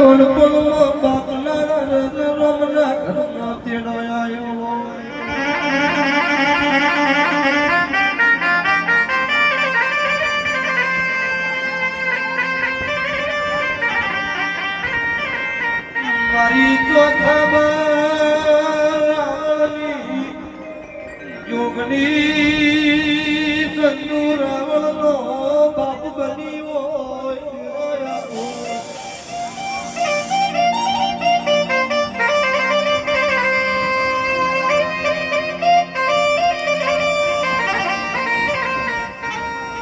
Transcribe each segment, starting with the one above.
નાનપણમાં બાપના રમના ઘરના તેડો આવ્યો મારી ચોથામાં યોગની સંતુ રાવણનો બાપ બની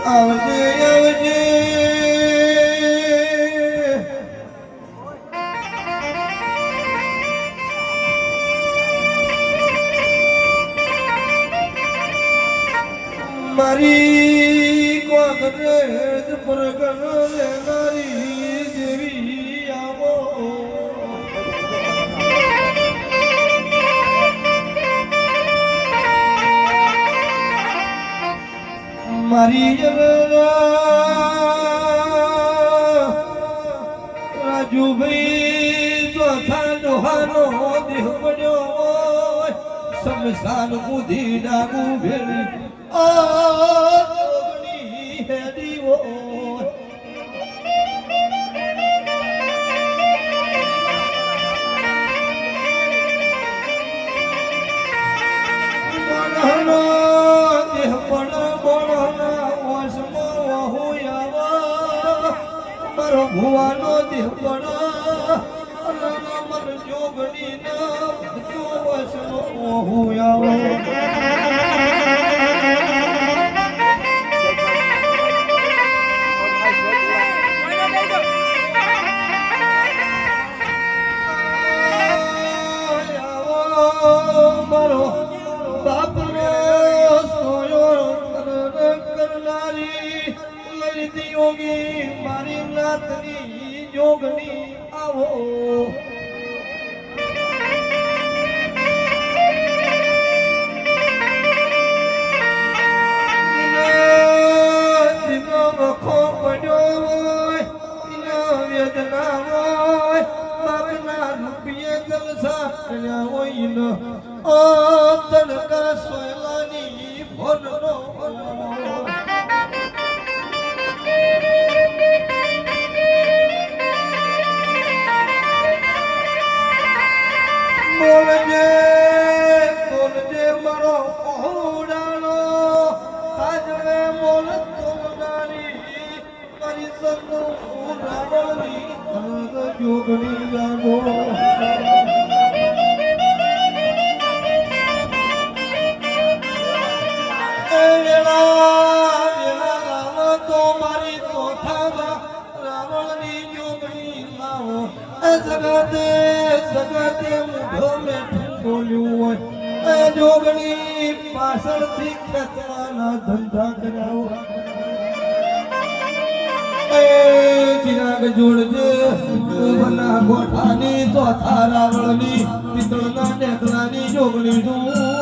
આવજે આવજે મારી કોગરેજ પરગણ લેનારી દેવી આવો મારી રાજુભાઈ ચોથા ડોહાનો દેહ પડ્યો સમસાન બુદ્ધિ ડાગુ ભેળી જોગણી હેડી દેહ મારો ભુવાનો દેહ પડા મર જોગણી ના વસનો હોયાવો મારો બાપનો સોયો કરનારી લલિત યોગી મારી નાતની જોગની આવો વખો પડ્યો હોય વેદના હોય બાપના રૂપિયે જલસા કર્યા હોય ન ઓ તડકા સોયલાની ભોનનો બોલજે બોલજે મારો ઓડાણો આજવે બોલ તોડારી મારી સંતો રાવણી જોગણી ગાગો જગતે જગતે મુઢો મેઠું બોલ્યું હોય જોગણી પાછળથી ખેતવાના ધંધા કરાવો ચિરાગ જોડજે વના ગોઠાની ચોથા રાવણની પિત્તળના નેકલાની જોગણી તું